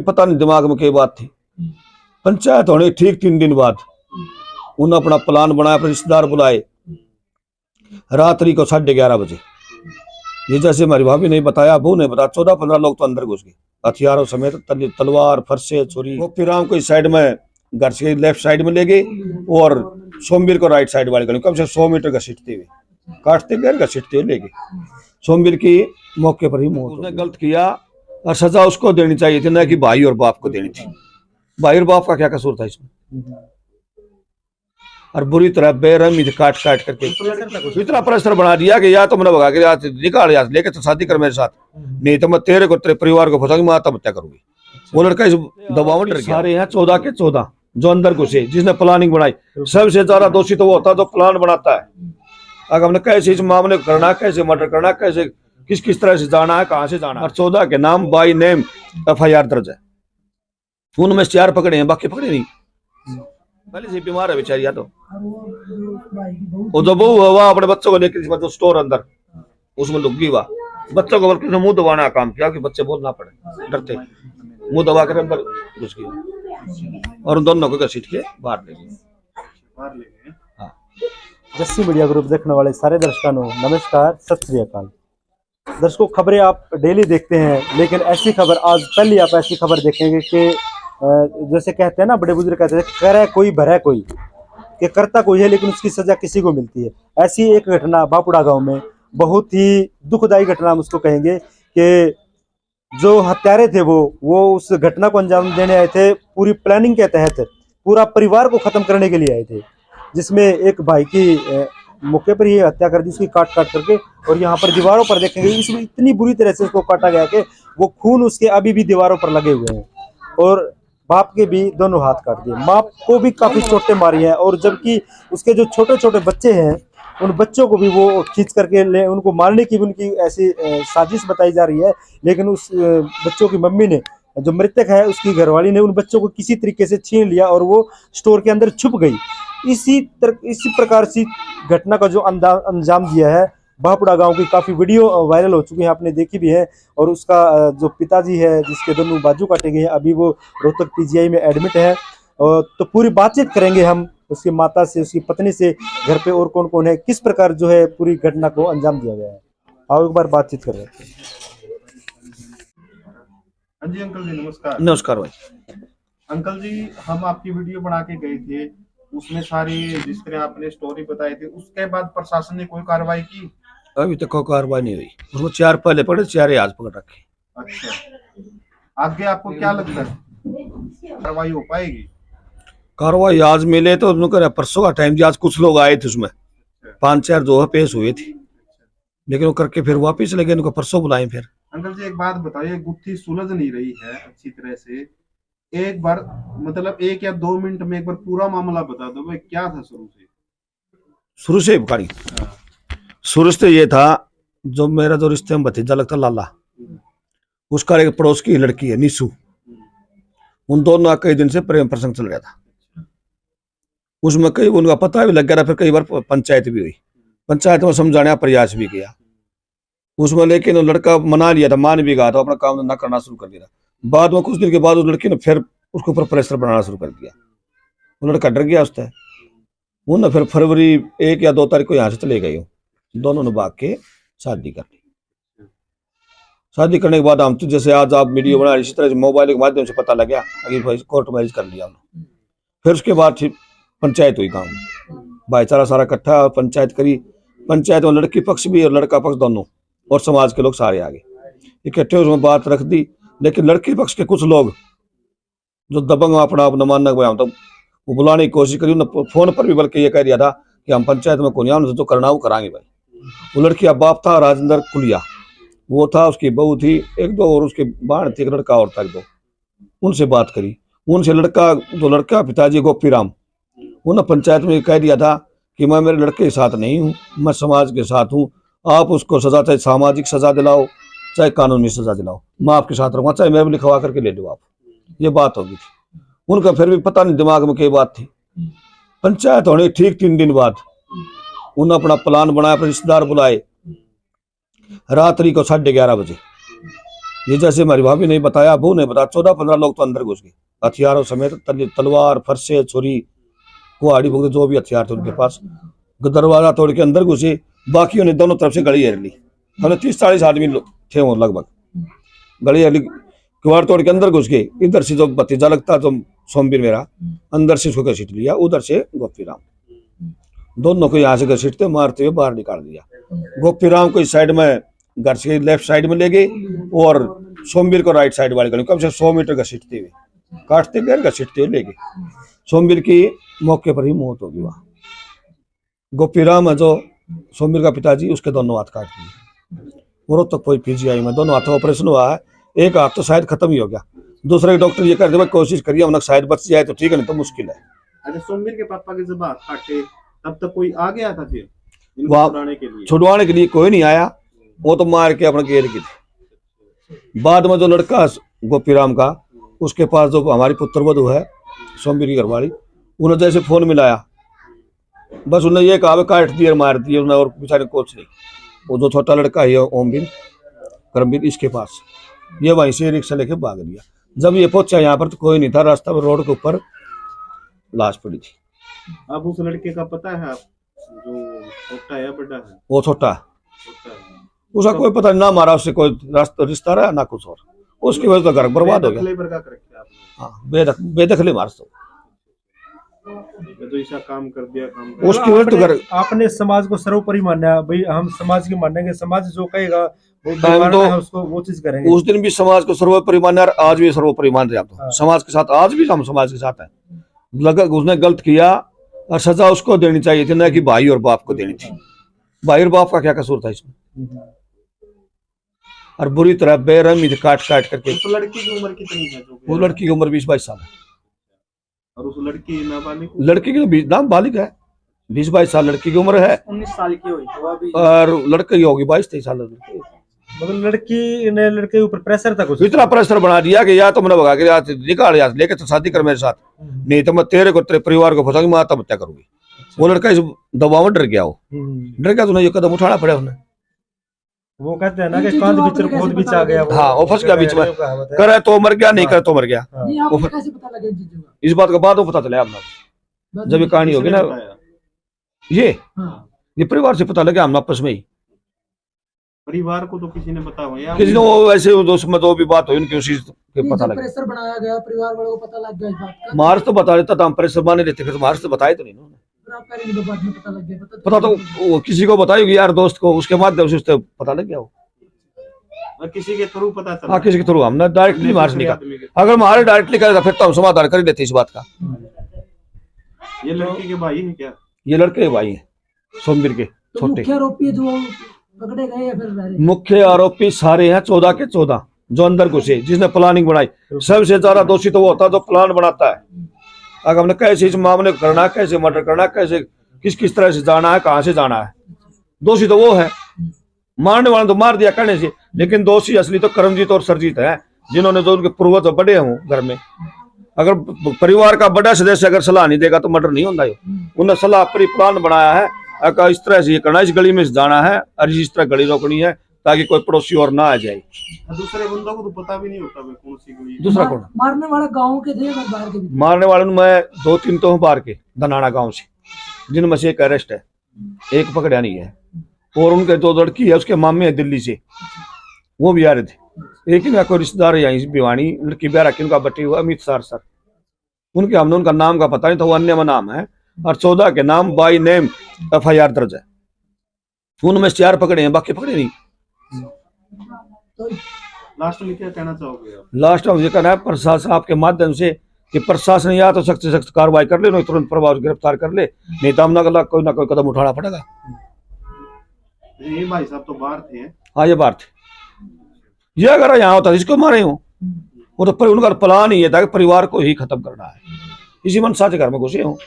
पता नहीं दिमाग में क्या बात थी। पंचायत होने ठीक 3 दिन बाद उन्होंने अपना प्लान बनाया, अपने रिश्तेदार बुलाए। रात्रि को 11:30 बजे, ये जैसे हमारी भाभी ने बताया, बहू ने बताया, 14-15 लोग तो अंदर घुस गए हथियारों समेत, तलवार, फरसे, छुरी। गोपीराम को इस साइड में, घर से लेफ्ट साइड में ले गए और सोमवीर को राइट साइड वाले गली, कम से 100 मीटर घसीटते हुए, काटते गए, घसीटते हुए ले गए। सोमवीर की मौके पर ही मौत। उसने गलत किया और सजा उसको देनी चाहिए थी, न कि भाई और बाप को देनी थी। भाई और बाप का क्या कसूर था इसमें? और बुरी तरह बेरहमी से काट काट करके इतना प्रेशर बना दिया कि या तो मैंने भगा के आज निकाल, या लेके तो शादी कर मेरे साथ, नहीं तो मैं तेरे को, तेरे परिवार को फंसाऊंगी, मैं आत्महत्या करूंगी। वो लड़का इस दबाव में डर गया। सारे हैं 14 के 14 जो अंदर घुसे, जिसने प्लानिंग बनाई। सबसे ज्यादा दोषी तो वो होता है जो प्लान बनाता है। अगर हमने कैसे इस मामले को करना, कैसे मर्डर करना, कैसे किस तरह से जाना है, कहाँ से जाना है। और 14 के नाम बाई नेम FIR दर्ज है। उनमें 4 पकड़े हैं, बाकी पकड़े नहीं। पहले से बीमार है बेचारी। तो वो जब हुआ अपने बच्चों को लेकर जो स्टोर अंदर, उसमें लुक गई हुआ बच्चों को, बल्कि मुंह दबाना काम किया कि बच्चे बोलना पड़े, डरते मुंह दबा कर अंदर घुस गई और उन दोनों को घसीट के बाहर ले गए। हाँ। जस्सी मीडिया ग्रुप देखने वाले सारे दर्शकों को नमस्कार, सत श्री अकाल। दर्शकों, खबरें आप डेली देखते हैं, लेकिन ऐसी खबर आज पहली आप ऐसी खबर देखेंगे कि जैसे कहते हैं ना, बड़े बुजुर्ग कहते हैं, करे कोई भरे कोई, कि करता कोई है लेकिन उसकी सजा किसी को मिलती है। ऐसी एक घटना बापुड़ा गांव में, बहुत ही दुखदायी घटना हम उसको कहेंगे, कि जो हत्यारे थे वो उस घटना को अंजाम देने आए थे। पूरी प्लानिंग के तहत पूरा परिवार को खत्म करने के लिए आए थे, जिसमें एक भाई की मौके पर ही हत्या कर दी, उसकी काट काट करके। और यहाँ पर दीवारों पर देखेंगे, इसमें इतनी बुरी तरह से उसको काटा गया कि वो खून उसके अभी भी दीवारों पर लगे हुए हैं। और बाप के भी दोनों हाथ काट दिए, माँ को भी काफी चोटें मारी हैं। और जबकि उसके जो छोटे छोटे बच्चे हैं, उन बच्चों को भी वो खींच करके ले, उनको मारने की भी उनकी ऐसी साजिश बताई जा रही है। लेकिन उस बच्चों की मम्मी ने, जो मृतक है उसकी घरवाली ने, उन बच्चों को किसी तरीके से छीन लिया और वो स्टोर के अंदर छुप गई। इसी प्रकार से घटना का जो अंजाम दिया है। बापुड़ा गांव की काफी वीडियो वायरल हो चुकी है, आपने देखी भी है। और उसका जो पिताजी है, जिसके दोनों बाजू काटे गए हैं, अभी वो रोहतक PGI में एडमिट है। तो पूरी बातचीत करेंगे हम उसकी माता से, उसकी पत्नी से, घर पे और कौन कौन है, किस प्रकार जो है पूरी घटना को अंजाम दिया गया है। आओ एक बार बातचीत कर रहे हैं। हाँ जी अंकल जी, नमस्कार। नमस्कार भाई। अंकल जी, हम आपकी वीडियो बना के गए थे, उसमें सारी जिस तरह आपने स्टोरी बताई थी, उसके बाद प्रशासन ने कोई कार्रवाई की? अभी तक कोई कार्रवाई नहीं हुई। उसको 4 पहले पकड़े, 4 आज पकड़ रखे। अच्छा, आगे आपको क्या लगता है कार्रवाई हो पाएगी? कार्रवाई आज मिले तो उन्होंने परसों का टाइम दिया। आज कुछ लोग आए थे, उसमें 5-4 जो है पेश हुए थे, लेकिन वो करके फिर वापिस लगे, उनको परसों बुलाए। फिर अंकल जी एक बात बताइए, गुत्थी सुलझ नहीं रही है अच्छी तरह से। एक बार मतलब 1 या 2 मिनट में एक बार पूरा मामला बता दो भाई, क्या था शुरू से बुखारी? शुरू से ये था, जो मेरा जो रिश्ते में भतीजा लगता लाला, उसका एक पड़ोस की लड़की है निशु, उन दोनों का कई दिन से प्रेम प्रसंग चल रहा था। उसमें कई उनका पता भी लग गया था। फिर कई बार पंचायत भी हुई, पंचायत में समझाने का प्रयास भी किया उसमें, लेकिन लड़का मना लिया था, मान भी गया था, अपना काम धंधा करना शुरू कर दिया। बाद में कुछ दिन के बाद उस लड़की ने फिर उसके ऊपर प्रेशर बनाना शुरू कर दिया। वो लड़का डर गया उससे। वो ना फिर फरवरी 1 या 2 तारीख को यहाँ से चले गए। दोनों ने भाग के शादी कर ली। शादी करने के बाद हम तो जैसे आज आप वीडियो बना, इसी तरह से मोबाइल के माध्यम से पता लग गया कि भाई कोर्ट मैरिज कर लिया हमने। फिर उसके बाद पंचायत हुई गाँव में, भाईचारा सारा इकट्ठा पंचायत करी। पंचायत में लड़की पक्ष भी और लड़का पक्ष दोनों, और समाज के लोग सारे आगे इकट्ठे उसमें बात रख दी। लेकिन लड़की पक्ष के कुछ लोग जो दबंग अपना आप न मानना, हम तो वो बुलाने की कोशिश करी। फोन पर भी बल्कि ये कह दिया था कि हम पंचायत में कौन, जो करना वो कराएंगे भाई। वो लड़की का बाप था राजेंद्र कुलिया, वो था, उसकी बहू थी 1-2 और उसके बाण थी, एक लड़का और था 1-2। उनसे बात करी, उनसे लड़का पिताजी गोपीराम, उन्होंने पंचायत में कह दिया था कि मैं मेरे लड़के के साथ नहीं हूँ, मैं समाज के साथ हूँ। आप उसको सजा, चाहे सामाजिक सजा दिलाओ चाहे कानूनी सजा दिलाओ, मैं आपके साथ रहूंगा, चाहे मैं भी लिखवा करके ले लो आप। ये बात होगी थी उनका। फिर भी पता नहीं दिमाग में क्या बात थी। पंचायत होने ठीक 3 दिन बाद उन्होंने अपना प्लान बनाया, अपने रिश्तेदार बुलाए। रात्रि को 11:30 बजे, ये जैसे हमारी भाभी ने बताया, अबू ने बताया, 14-15 लोग तो अंदर घुस गए हथियारों समेत, तलवार, फरसे, छुरी, कुहाड़ी, भुगते जो भी हथियार थे उनके पास। दरवाजा तोड़ के अंदर घुसे, बाकियों ने दोनों तरफ से गली घेर ली। हमने 30-40 आदमी थे वो लगभग, गली घेर ली, किवाड़ तोड़ के अंदर घुस गए। इधर से जो भतीजा लगता जो सोमवीर मेरा, अंदर से उसको घसीट लिया, उधर से गोपी राम, दोनों को यहाँ से घसीटते मारते हुए बाहर निकाल दिया। गोपी राम को इस साइड में घर से लेफ्ट साइड में ले गए और सोमवीर को राइट साइड वाले गली, कम से 100 मीटर घसीटते हुए, काटते गए घसीटते हुए ले गए। सोमवीर की मौके पर ही मौत होगी वहां। गोपी राम है जो सोमवीर का पिताजी, उसके दोनों हाथ काट दिए। वो तक कोई पीजीआई में दोनों हाथों ऑपरेशन हुआ है, एक हाथ तो शायद खत्म ही हो गया। दूसरे डॉक्टर ये कहते हैं कोशिश करिए उन्हें शायद बच जाए तो ठीक है, नहीं तो मुश्किल है। अच्छा, सोमवीर के पापा के जब हाथ काटे तब तक कोई आ गया था फिर इनको वहाँ छुड़ाने के लिए कोई नहीं आया, वो तो मार के अपने घेर की थी। बाद में जो लड़का गोपी राम का, उसके पास जो हमारी पुत्र वधू है सोमवीर की घरवाली, उन्हें जैसे फोन मिलाया, बस उन्हें ये कहा काट दिए मार दिए उन्हें, और बेचारे कुछ नहीं। वो जो छोटा लड़का है ओमवीर करमवीर, इसके पास ये वहीं से रिक्शा लेके भाग लिया। जब ये पहुंचा यहाँ पर तो कोई नहीं था, रास्ता पर रोड के ऊपर लाश पड़ी थी। अब उस लड़के का पता है आप, जो छोटा है बड़ा है? वो छोटा छोटा है। उसका कोई पता नहीं, ना मारा उससे कोई रिश्ता रहा ना कुछ और, उसकी वजह से घर बर्बाद हो गया। हाँ, बेदखली मार तो ऐसा काम कर दिया, काम उसकी वजह तो घर। आपने समाज को सर्वोपरि माना, भाई हम समाज की मानेंगे, समाज जो कहेगा वो तो है उसको वो चीज करेंगे। उस दिन भी समाज को सर्वोपरि माना और आज भी सर्वोपरि मान रहे आप। समाज के साथ आज भी हम समाज के साथ हैं। लगा उसने गलत किया और सजा उसको देनी चाहिए थी, ना कि भाई और बाप को देनी थी। भाई और बाप का क्या कसूर था इसमें? और बुरी तरह बेरहमी से काट करके। उस लड़की की उम्र कितनी है? वो लड़की की उम्र 20-22 साल है। और उस लड़की नाबालिग? लड़की की नाबालिग है, 20-22 साल लड़की की उम्र है। 19 साल की हुई और लड़की होगी 22-23 साल। मतलब लड़की ने लड़के ऊपर प्रेशर था कुछ, इतना प्रेशर बना दिया कि या तो मैंने भगा के यार निकाल यार लेके तो शादी कर मेरे साथ, नहीं तो मैं तेरे परिवार को फंसाऊंगी, मैं आत्महत्या करूंगी। वो लड़का इस दबाव में डर गया, वो डर गया तो उन्हें ये कदम उठाना पड़ा उन्हें। वो कहते हैं ना कि कांध बीच बहुत बीच आ गया। हाँ, वो फंस गया बीच में, करे तो मर गया, नहीं करे तो मर गया। इस बात का बाद वो पता चला अपना, जब ये कहानी होगी ना, ये परिवार से पता लगा हम आपस में ही। परिवार को तो किसी ने बताया, किसी ने वो ऐसे उसमें तो भी बात हुई उनकी, उसी के पता लगा। प्रेशर बनाया गया, परिवार वालों को पता लग गया इस बात का। मार्च तो बता देता था, हम प्रेशर माने लेते, फिर मार्च तो बताए तो नहीं उन्होंने। पता लग गया, पता तो वो किसी को बताएगी यार, दोस्त को, उसके माध्यम से उससे पता लग गया। वो किसी के थ्रू पता चला? हाँ, किसी के थ्रू, हमने डायरेक्टली मार्च नहीं कहा। अगर हमारे डायरेक्टली करेगा फिर तो हम समाधान कर ही लेते इस बात का। ये लड़की के भाई है क्या? ये लड़के के भाई हैं सोमवीर के छोटे। मुख्य आरोपी जो पकड़े गए या फिर मुख्य आरोपी सारे हैं 14 के 14 जो अंदर घुसे, जिसने प्लानिंग बनाई। सबसे ज्यादा दोषी तो वो होता है जो प्लान बनाता है। अगर हमने कैसे इस मामले को करना है, कैसे मर्डर करना है, कैसे किस तरह से जाना है, कहाँ से जाना है, दोषी तो वो है। मारने वाले तो मार दिया करने से, लेकिन दोषी असली तो करमजीत और सरजीत है, जिन्होंने जो उनके पूर्वज बड़े हों घर में। अगर परिवार का बड़ा सदस्य अगर सलाह नहीं देगा तो मर्डर नहीं होता। उन्होंने सलाह प्लान बनाया है, इस तरह से ये करना, इस गली में जाना है और इस तरह गली रोकनी है ताकि कोई पड़ोसी और ना आ जाए। दूसरे बंदों को तो पता भी नहीं होता कौन सी गली। दूसरा कौन? मारने वाला गांव के थे, बाहर के? मारने वाले मैं 2-3 तो हूँ बाहर के, धनाना गांव से, जिनमें से एक अरेस्ट है, एक पकड़ा नहीं है। और उनके 2 लड़की है, उसके मामे है दिल्ली से, वो भी आ रहे थे। एक इनका कोई रिश्तेदार है यहाँ भिवानी, लड़की ब्याह रखी, उनका बटी हुआ अमित सर, उनके हमने उनका नाम का पता नहीं था, वो अन्य में नाम है। और 14 के नाम बाई नेम FIR दर्ज है। उनमें 4 पकड़े हैं, बाकी पकड़े नहीं। तो लास्ट में क्या कहना चाहोगे? लास्ट में ये कहना है प्रशासन आपके माध्यम से कि प्रशासन या तो सख्त से सख्त कार्रवाई कर ले, नहीं तुरंत प्रभाव गिरफ्तार कर ले, नहीं तो हम कोई ना कोई कदम उठाना पड़ेगा। ये भाई साहब तो बाहर थे? हाँ, ये बात थी। ये अगर यहाँ होता इसको मारे हो, वो तो पर उनका प्लान ही ये था कि परिवार को ही खत्म करना है। इसी मनसा से घर में घुसे हो,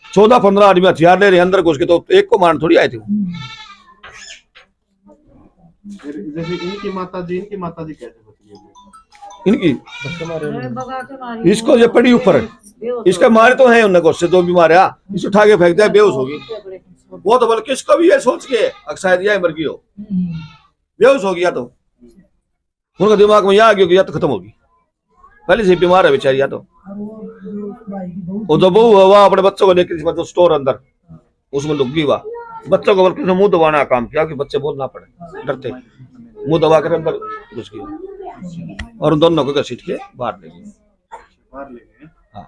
14-15 आदमी हथियार ले रहे अंदर घुस के, तो एक को मारने थोड़ी आए थे। जैसे इनकी माताजी कैसे बची? इनकी इसको ये पड़ी ऊपर, इसका मारे तो है उन्हें गुस्से, जो भी मारे इसको उठा के फेंक दिया, बेहोश होगी। वो तो बल्कि इसको भी ये सोच के शायद यह मर गई हो, बेहोश हो गया। तो उनका दिमाग में यह आ गया कि या तो खत्म होगी, पहले से बीमार है बेचारी। या तो और वो जो भाई की बहू वो जो बहू है वह अपने बच्चों को लेकर जो स्टोर अंदर उसमें लुक गई, वह बच्चों को बल्कि मुंह दबाना का काम किया कि बच्चे बोलना पड़े, डरते मुंह दबा कर अंदर घुस गई और उन दोनों को घसीट के बाहर ले गई। बाहर ले गए। हाँ।